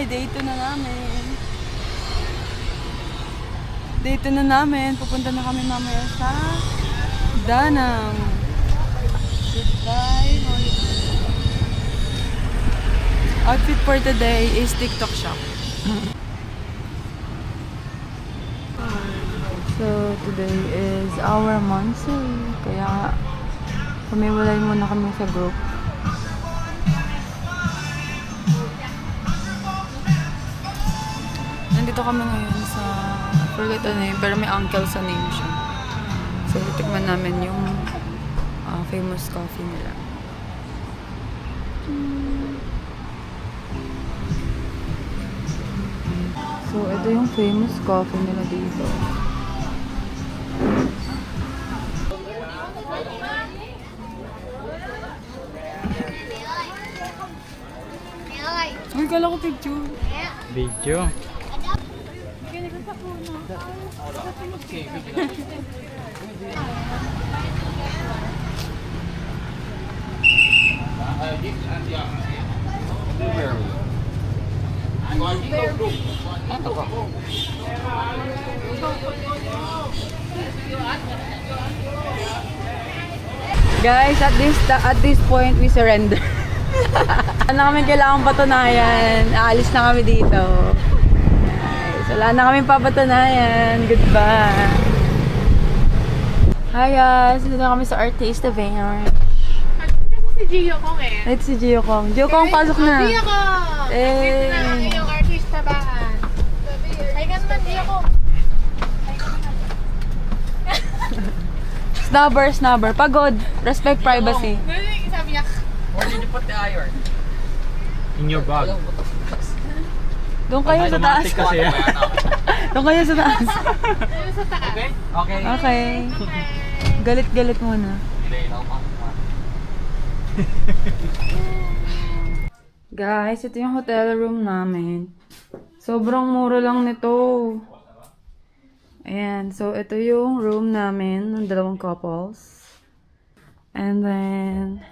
day 2 na namin. Day 2 na namin. Pupunta na kami mamaya sa Danang. Goodbye, holiday. Outfit for today is TikTok shop. So, today is our monthsary. Kaya, kumiwalay muna kami sa group. Nandito kami ngayon sa, I forget the name, pero may uncle sa name siya. So, titikman namin yung famous coffee nila. So, ito yung famous coffee nila dito. Uy, kala ko picture. Video. Guys, at this point we surrender. Wala na kami kailangang patunayan. Aalis na kami dito. Guys, wala na kami papatunayan. Goodbye. Hi guys, dito na kami sa Artist Event. Si Gio Kong eh. Ito si Gio Kong. Gio Kong, pasok na. Gio Kong! Eh. Ito na ang iyong artista baan. Ay ka naman, Gio Kong. Snubber. Pagod. Respect privacy. Sabi niya, Where did you put the iron? In your bag. Doon kayo sa taas. Automatic kasi yan. Doon kayo sa taas. ano sa taas? Okay? Okay. Okay. Galit-galit muna. Guys, ito yung hotel room namin. Sobrang mura lang nito. Ayan. So, ito yung room namin ng dalawang couples. And then,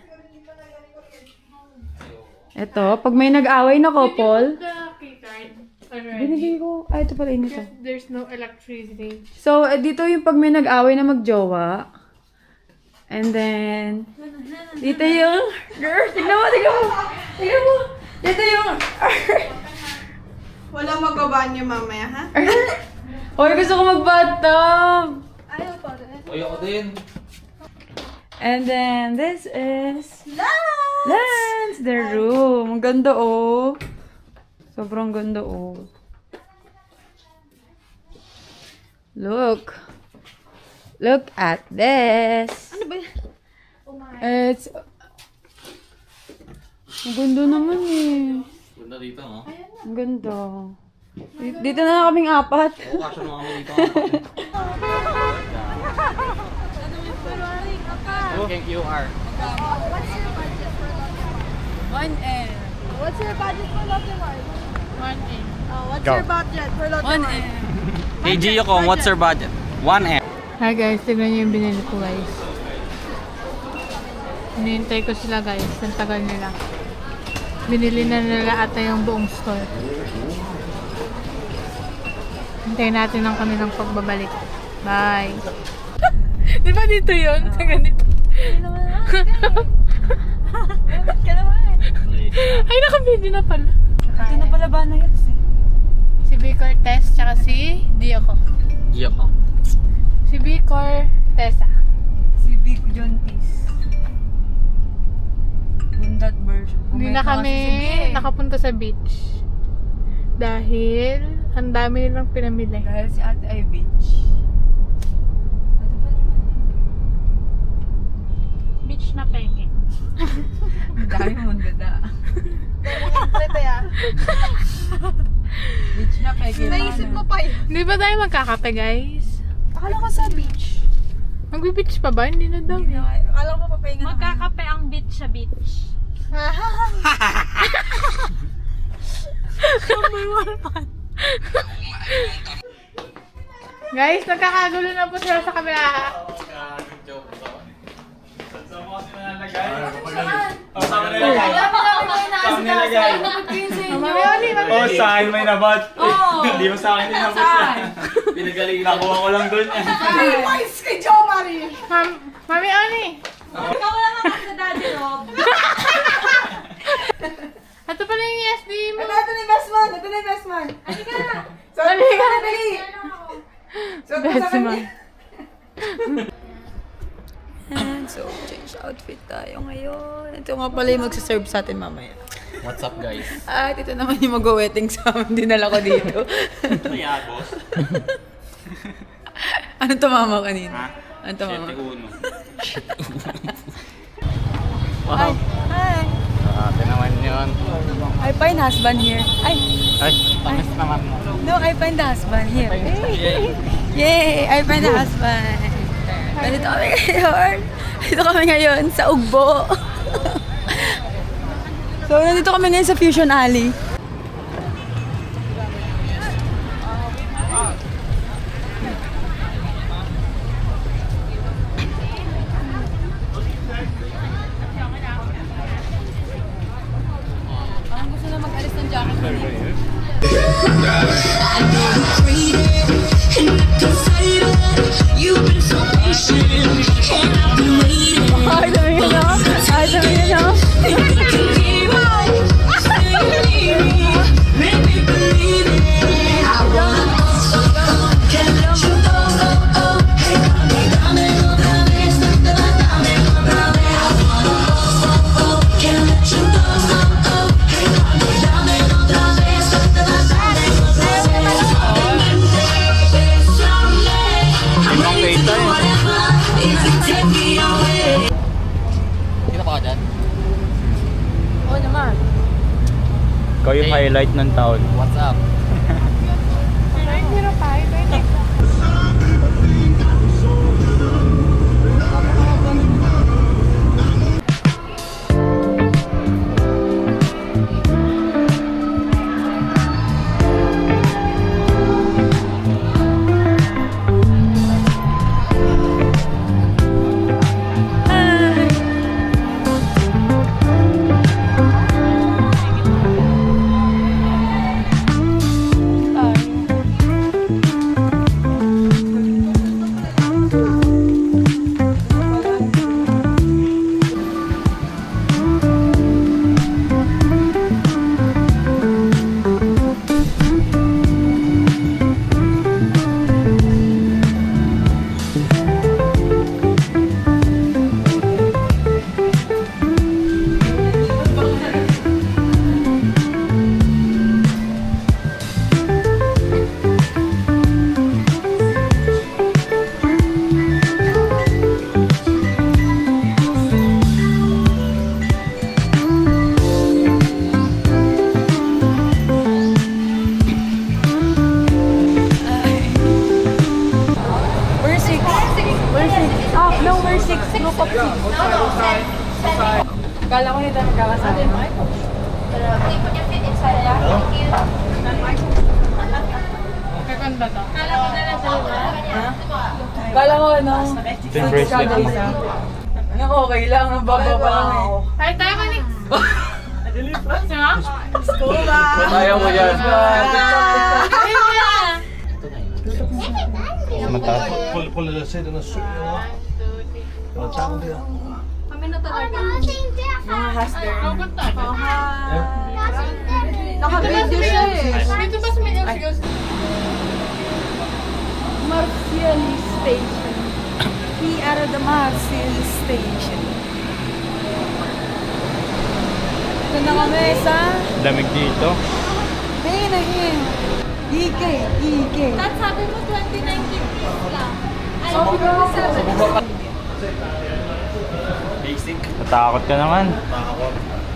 ito, pag may nag-away na couple, The key card already. binigay ko, ito pala yun ito. Because there's no electricity. So, dito yung pag may nag-away na magjowa. And then, dito yung, girl, tignan mo. Dito yung, Walang magawa niyo mamaya, ha? Hoy, gusto ko mag-bathtub. Ayaw pa rin. Ayoko din. And then, this is Lance, their room. Ang ganda, oh. Sobrang ganda, oh. Look at this. Ano ba yan? It's... Ang ganda naman, eh. Ganda dito, no? Ang ganda. Dito na kaming apat. Oo, kasya naman kami dito. Okay, QR. 1M. What's your budget for Lotte Mart? 1M. What's Go. your budget for Lotte Mart? 1M. Hey, Gio Kong, what's your budget? 1M. Hi guys, tignan niyo yung binili ko guys. Hinihintay ko sila guys, ang tagal nila. Binili na nila ata yung buong store. Hintayin natin lang kami ng pagbabalik. Bye! Di ba dito yun? Sa ganito. Ay, nakabili na pala. Ito na pala ba na yun, eh? Si B. Cortez, tsaka si Gio Kong. Gio Kong. Si B. Corteza. Si Big John Tees. Bundat version. Hindi na kami nakapunta sa beach. Dahil ang dami nilang pinamili. Dahil si Ate ay beach. Beach na peke. Ang dami mong ganda. Ito ya. Beach na peke. Naisip mo pa yun. Di ba tayo magkakape guys? Akala ko sa beach. Magbe-beach pa ba? Hindi na daw. Akala ko papahinga na. Magkakape ang beach sa beach. Guys, nagkakagulo na po sila sa kamera. Joke. Saan mo kasi nalalagay? Saan mo nilagay? Saan mo nilagay? Mami Oli, mami. Oh, sa akin may nabot. Hindi mo sa akin dinabot yan. Pinagaling. Nakuha ko lang dun. Voice kay Jo Marie! Mami Oli. Ikaw lang ako sa Daddy Rob. Ito pala yung SD mo. Ito na yung best man! Ito na yung best man! Halika na. Sorry ka na, dali! Best man. So, change outfit tayo ngayon. Ito nga pala yung magsaserve sa atin mamaya. What's up, guys? At ito naman yung mag-wedding sa amin. Dinala ko dito. Ano yan, boss? Anong tumama kanina? Ha? Anong tumama? 7-1. Wow. Hi. Ate naman yun. I find husband here. Ay, Ay, pangis naman mo. no, I find the husband here. Yay! I find the husband. Ganito kami ngayon. Dito kami ngayon sa Ugbo. So, nandito kami ngayon sa Fusion Alley. Parang gusto na mag-alis ng jacket mo. You've been so patient, and I've been waiting. Ay, dami yun, no? Ay, dami yun, no? Think I can keep on staying. Make me believe it. I wanna go, can't let you go. Hey, dame otra vez, dame otra vez. I wanna go, can't let you go. Hey, dame otra vez, dame otra vez. I'm ready to do whatever if you take me away. Kita pa ka dyan? Oo naman. Ikaw yung highlight ng taon. What's up? We're six. We're six. Ah, no, we're six. Group of six. Kala ko nito magkakasama. Kakanda to. Kala ko ano, Yung bracelet mo. ano okay lang, ang baba pa lang eh. Tayo tayo mali. Sama? Ayaw mo yan. Mataas. Pull the side and shoot. Kami na talaga. Mga hustler. Naka-video siya eh. Dito ba sa may LCOs? Marcial Station. We are the Marcial Station. Ito na kami sa Lamig dito. Pinahin. EK. Tapos sabi mo 2019 lang. Ay, Sabi ko, Basic. Natakot ka naman.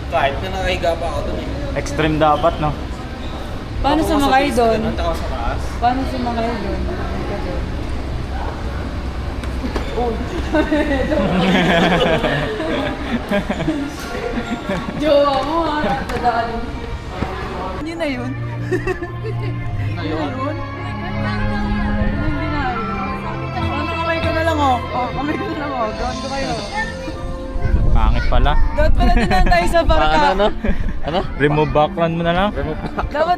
Kahit na nakahiga pa ako dun eh. Extreme dapat, no? paano sumakay doon? Nanta ako sa taas. Paano sumakay doon? Jowa mo ha, nadali. Yun na yun. Ano kamay ko na lang oh. Oh, kamay ko na lang oh. Gawin ko kayo. Pangit pala. Dapat pala din lang tayo sa barka. Ano? Remove background mo na lang. Remove Dapat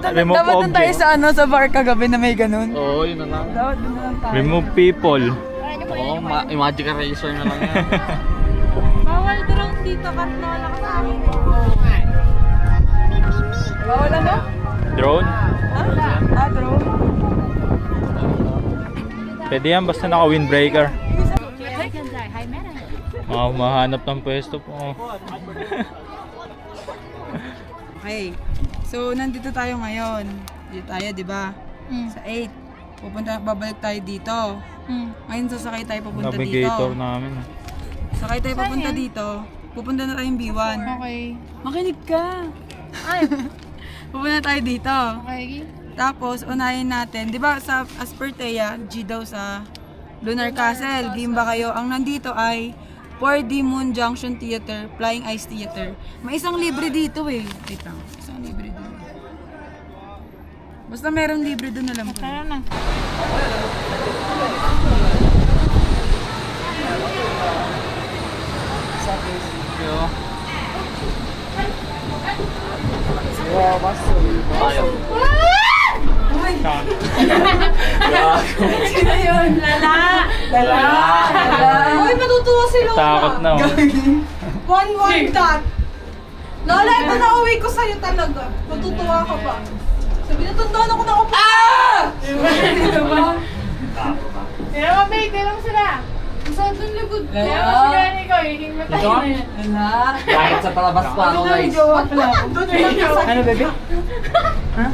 doon tayo object. sa sa barka gabi na may ganun. Oo, yun na lang. Dapat doon na lang tayo. Remove people. Oo, magic eraser na lang yan. Bawal drone dito kasi wala ka sa amin. Bawal ano? Drone. Drone. Pwede yan basta naka windbreaker. Mahanap ng pwesto po. Okay. So, nandito tayo ngayon. Dito tayo, di ba? Sa 8. Babalik tayo dito. Ngayon sasakay tayo papunta Navigator dito. namin. Sakay tayo papunta dito. Pupunta na tayong B1. Okay. Makinig ka. Ay, Pupunta tayo dito. okay. Tapos, unahin natin. Di ba sa Aspertea, G daw sa Lunar Castle. Game ba kayo? Ang nandito ay 4D Moon Junction Theater, Flying Ice Theater. May isang libre dito eh. Wait lang. Isang libre dito. Basta meron libre doon na lang po. Tara na. Sino yun? Lala! Uy, matutuwa si Lola. Takot na oh. One dot. Lola, ito na uwi ko sa'yo talaga. Matutuwa ka ba? Sabi na, tandaan ako na ako. Tira mo, babe. Tira mo sila. Masaan doon lugod. Tira mo sila ni ko. Hihing mo tayo. Lala! Kahit sa palabas pa ako, guys. Ano, bebe? Huh?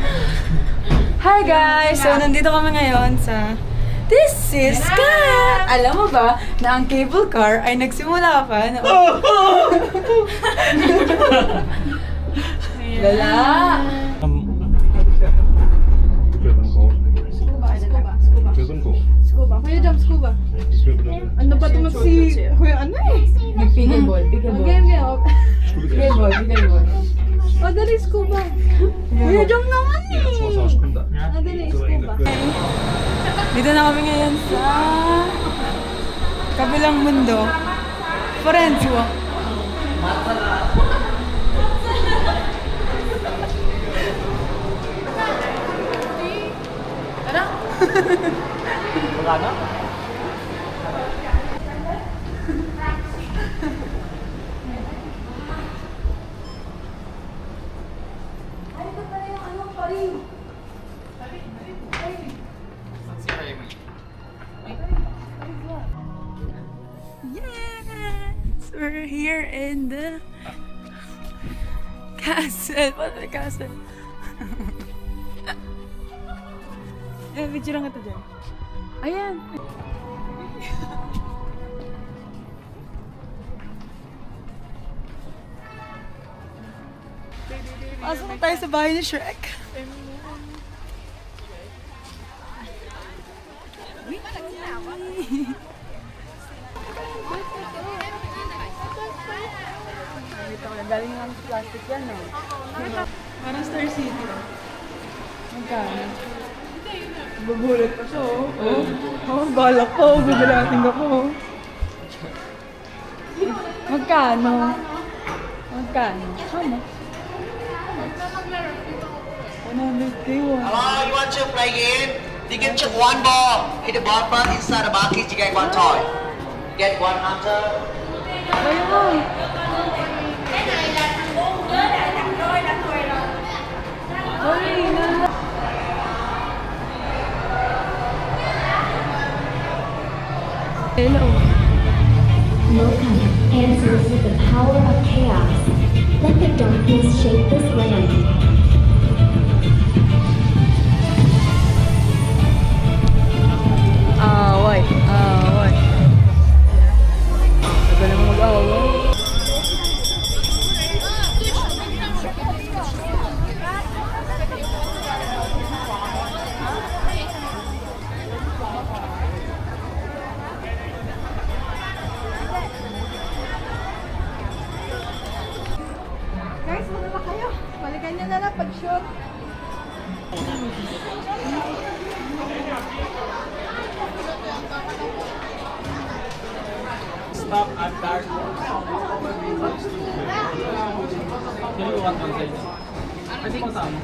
Hi guys! So, nandito kami ngayon sa This is Cat! Alam mo ba na ang cable car ay nagsimula pa na... Lala! Scuba. Kuya Jam, scuba. Ano ba ito si... Kuya, ano eh? Nag-pickleball, pickleball. Game. Pickleball, pickleball. O, dali, scuba. Kuya Jam naman eh. Dali, scuba. Dito na kami ngayon sa kabilang mundo. Friends walk. Yes! We're here in the castle. What the castle? Video lang ito dyan. Ayan! Pasok na tayo sa bahay ni Shrek. Galing lang sa plastic yan, no? Parang Star City. Magkano? Babulat pa siya, oh. Oh, balak ko. Gagalating ako. Magkano? Magkano? Ano? 100K, Hello, you want to play game? You can check one ball. Hit the ball first inside the bucket, you get one toy. Get one hunter. Ayun. Hello. Welcome, answers with the power of chaos. Let the darkness shape this land. Away. Away. Tagal naman mag-away. Guys, ano ba kayo? Balikan niyo na lang pag-shoot. stop at dark. Sino lukat man sa inyo? Pwede ko sama.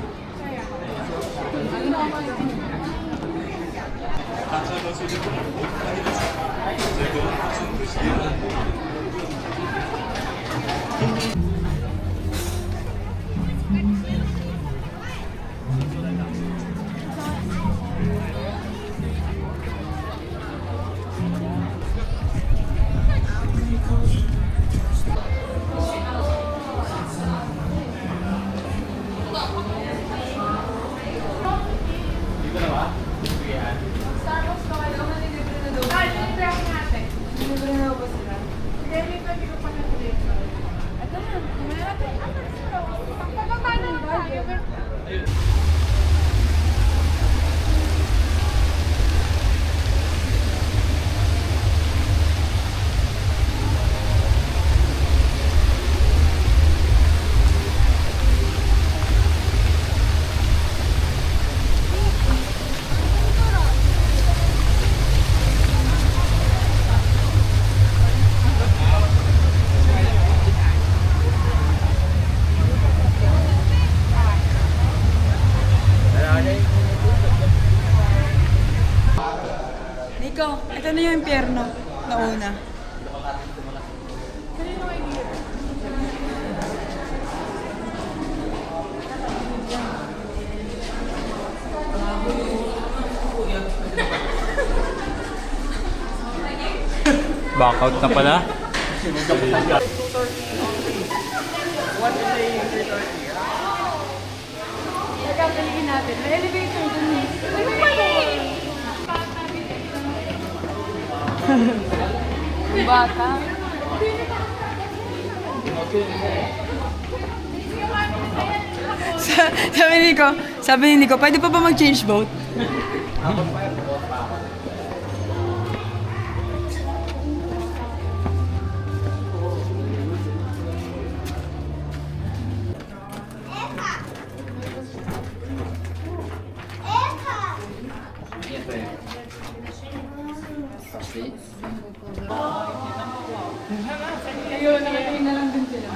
Nico, ito na yung impyerno na una. Backout na pala. Nagkakalingin natin. May elevator dun eh. Bata. Sabi ni Nico, pwede pa ba mag-change boat? Ayun, nakatingin na lang din sila.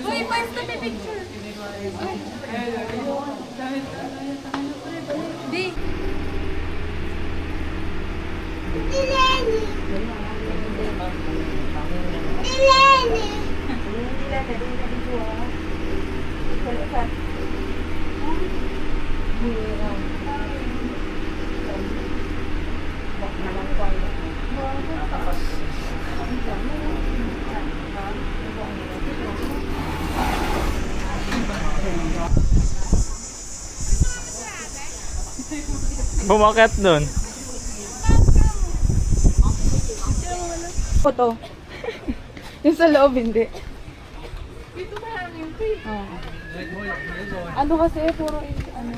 Uy, pwede na may picture. Di. Bumakat dun. Photo. Yung sa loob, hindi. Dito na lang yung free. Ano kasi, puro ano.